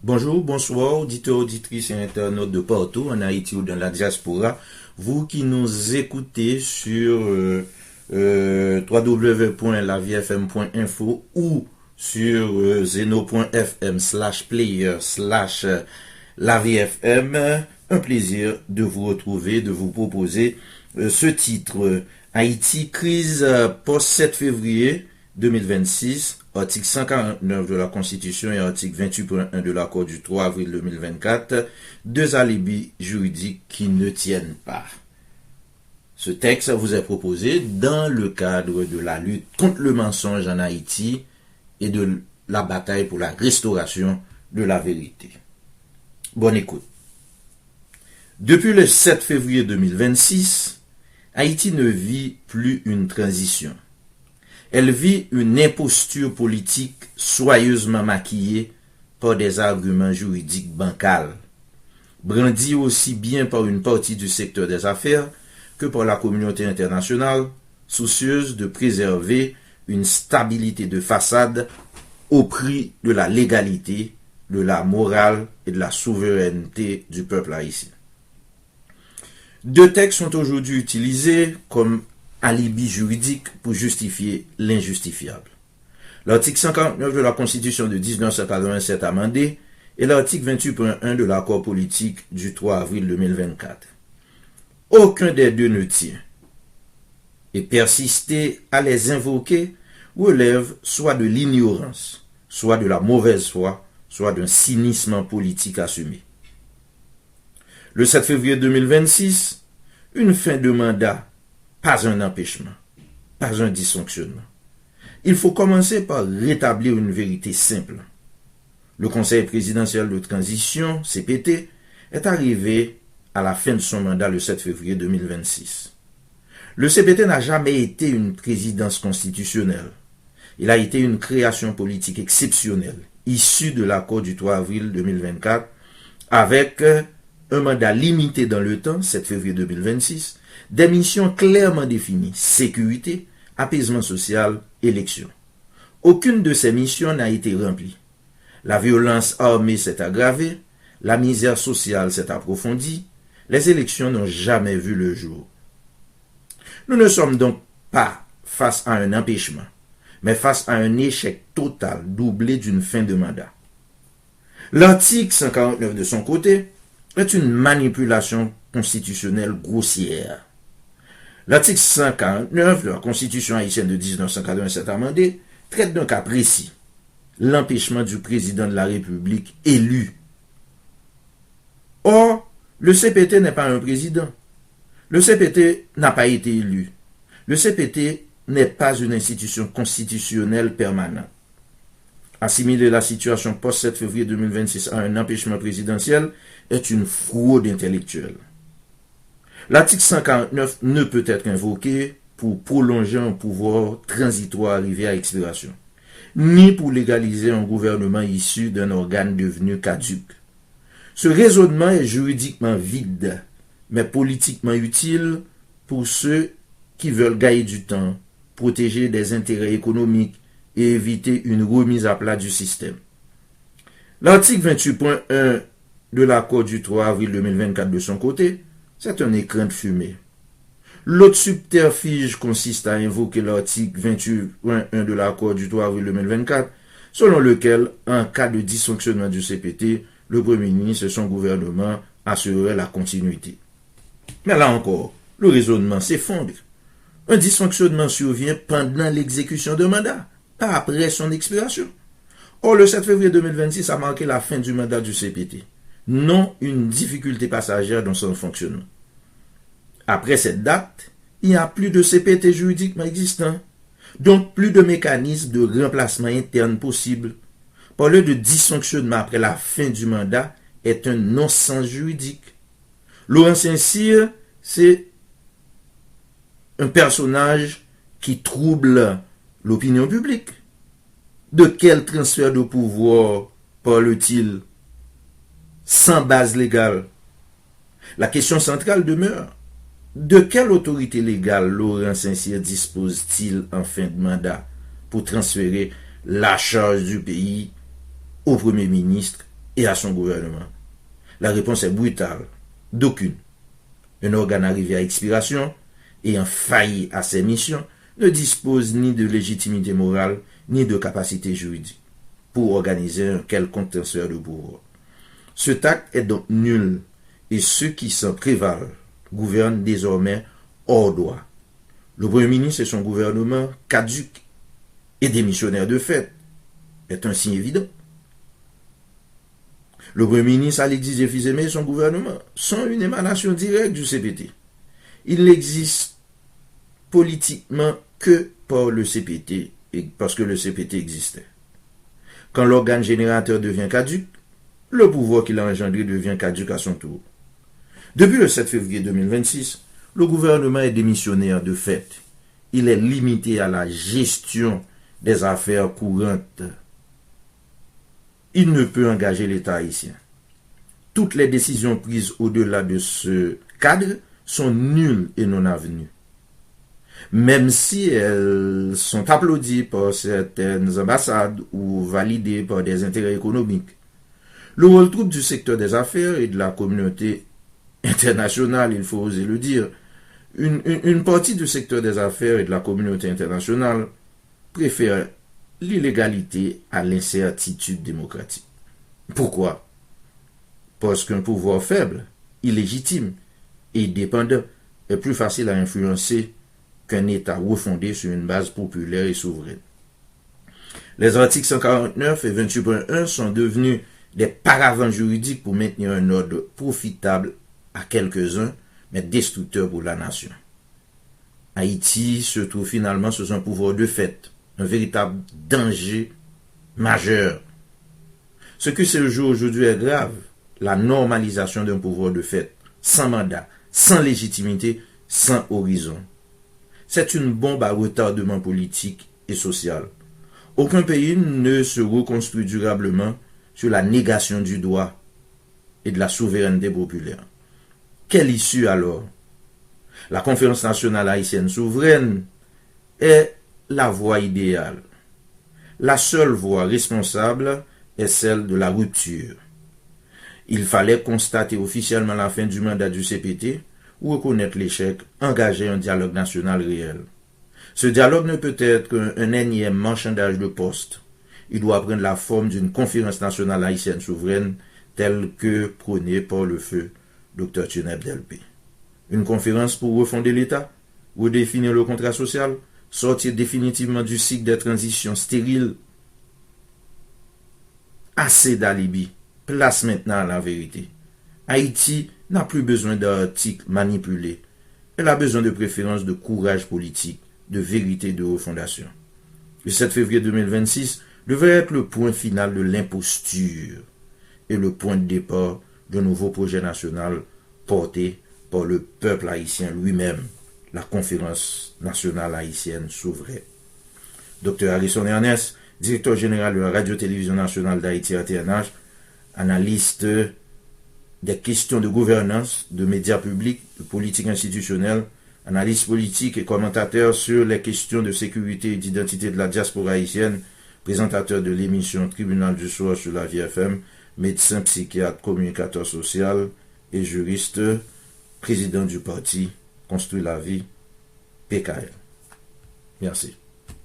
Bonjour, bonsoir, auditeurs, auditrices et internautes de partout, en Haïti ou dans la diaspora. Vous qui nous écoutez sur www.laviefm.info ou sur zeno.fm/player/laviefm, un plaisir de vous retrouver, de vous proposer ce titre. Haïti, crise post-7 février 2026, article 149 de la Constitution et article 28.1 de l'accord du 3 avril 2024, deux alibis juridiques qui ne tiennent pas. Ce texte vous est proposé dans le cadre de la lutte contre le mensonge en Haïti et de la bataille pour la restauration de la vérité. Bonne écoute. Depuis le 7 février 2026, Haïti ne vit plus une transition. Elle vit une imposture politique soyeusement maquillée par des arguments juridiques bancals, brandis aussi bien par une partie du secteur des affaires que par la communauté internationale, soucieuse de préserver une stabilité de façade au prix de la légalité, de la morale et de la souveraineté du peuple haïtien. Deux textes sont aujourd'hui utilisés comme alibi juridique pour justifier l'injustifiable. L'article 59 de la Constitution de 1987 amendé et l'article 28.1 de l'accord politique du 3 avril 2024. Aucun des deux ne tient. Et persister à les invoquer relève soit de l'ignorance, soit de la mauvaise foi, soit d'un cynisme politique assumé. Le 7 février 2026, une fin de mandat, pas un empêchement, pas un dysfonctionnement. Il faut commencer par rétablir une vérité simple. Le Conseil présidentiel de transition, CPT, est arrivé à la fin de son mandat le 7 février 2026. Le CPT n'a jamais été une présidence constitutionnelle. Il a été une création politique exceptionnelle, issue de l'accord du 3 avril 2024, avec un mandat limité dans le temps, 7 février 2026, des missions clairement définies, sécurité, apaisement social, élection. Aucune de ces missions n'a été remplie. La violence armée s'est aggravée, la misère sociale s'est approfondie, les élections n'ont jamais vu le jour. Nous ne sommes donc pas face à un empêchement, mais face à un échec total doublé d'une fin de mandat. L'article 149 de son côté est une manipulation constitutionnelle grossière. L'article 149 de la Constitution haïtienne de 1987 amendée traite d'un cas précis, l'empêchement du président de la République élu. Or, le CPT n'est pas un président. Le CPT n'a pas été élu. Le CPT n'est pas une institution constitutionnelle permanente. Assimiler la situation post-7 février 2026 à un empêchement présidentiel est une fraude intellectuelle. L'article 149 ne peut être invoqué pour prolonger un pouvoir transitoire arrivé à expiration, ni pour légaliser un gouvernement issu d'un organe devenu caduc. Ce raisonnement est juridiquement vide, mais politiquement utile pour ceux qui veulent gagner du temps, protéger des intérêts économiques et éviter une remise à plat du système. L'article 28.1 de l'accord du 3 avril 2024 de son côté, c'est un écran de fumée. L'autre subterfuge consiste à invoquer l'article 28.1 de l'accord du 3 avril 2024, selon lequel, en cas de dysfonctionnement du CPT, le Premier ministre et son gouvernement assureraient la continuité. Mais là encore, le raisonnement s'effondre. Un dysfonctionnement survient pendant l'exécution de mandat, pas après son expiration. Or, le 7 février 2026 a marqué la fin du mandat du CPT, non une difficulté passagère dans son fonctionnement. Après cette date, il n'y a plus de CPT juridiquement existant, donc plus de mécanisme de remplacement interne possible. Parler de dysfonctionnement après la fin du mandat est un non-sens juridique. Laurent Saint-Cyr, c'est un personnage qui trouble l'opinion publique. De quel transfert de pouvoir parle-t-il sans base légale? La question centrale demeure. De quelle autorité légale Laurent Saint-Cyr dispose-t-il en fin de mandat pour transférer la charge du pays au Premier ministre et à son gouvernement? La réponse est brutale. D'aucune. Un organe arrivé à expiration, ayant failli à ses missions, ne dispose ni de légitimité morale, ni de capacité juridique pour organiser un quelconque transfert de pouvoir. Ce acte est donc nul, et ceux qui s'en prévalent gouvernent désormais hors droit. Le Premier ministre et son gouvernement, caduques et démissionnaires de fait, est un signe évident. Le Premier ministre Alexis Tsefitzeme et son gouvernement sont une émanation directe du CPT. Il n'existe politiquement que par le CPT, et parce que le CPT existait. Quand l'organe générateur devient caduc, le pouvoir qu'il a engendré devient caduc à son tour. Depuis le 7 février 2026, le gouvernement est démissionnaire de fait. Il est limité à la gestion des affaires courantes. Il ne peut engager l'État haïtien. Toutes les décisions prises au-delà de ce cadre sont nulles et non avenues. Même si elles sont applaudies par certaines ambassades ou validées par des intérêts économiques. Le rôle trouble du secteur des affaires et de la communauté internationale, il faut oser le dire, une partie du secteur des affaires et de la communauté internationale préfère l'illégalité à l'incertitude démocratique. Pourquoi? Parce qu'un pouvoir faible, illégitime et dépendant est plus facile à influencer qu'un État refondé sur une base populaire et souveraine. Les articles 149 et 28.1 sont devenus des paravents juridiques pour maintenir un ordre profitable à quelques-uns, mais destructeur pour la nation. Haïti se trouve finalement sous un pouvoir de fait, un véritable danger majeur. Ce que ce jour aujourd'hui est grave, la normalisation d'un pouvoir de fait, sans mandat, sans légitimité, sans horizon. C'est une bombe à retardement politique et social. Aucun pays ne se reconstruit durablement sur la négation du droit et de la souveraineté populaire. Quelle issue alors? La Conférence nationale haïtienne souveraine est la voie idéale. La seule voie responsable est celle de la rupture. Il fallait constater officiellement la fin du mandat du CPT ou reconnaître l'échec, engager un dialogue national réel. Ce dialogue ne peut être qu'un énième marchandage de poste. Il doit prendre la forme d'une conférence nationale haïtienne souveraine telle que prônée par le feu Dr. Thionep Delpé. Une conférence pour refonder l'État, redéfinir le contrat social, sortir définitivement du cycle des transitions stériles. Assez d'alibi. Place maintenant à la vérité. Haïti n'a plus besoin d'articles manipulés. Elle a besoin de préférence, de courage politique, de vérité, de refondation. Le 7 février 2026 devrait être le point final de l'imposture et le point de départ d'un nouveau projet national porté par le peuple haïtien lui-même, la Conférence nationale haïtienne souveraine. Dr. Harrison Ernest, directeur général de la Radio-Télévision nationale d'Haïti RTNH, analyste des questions de gouvernance, de médias publics, de politique institutionnelle, analyste politique et commentateur sur les questions de sécurité et d'identité de la diaspora haïtienne, présentateur de l'émission Tribunal du soir sur la VFM, médecin psychiatre, communicateur social et juriste, président du parti Construire la vie, PKL. Merci.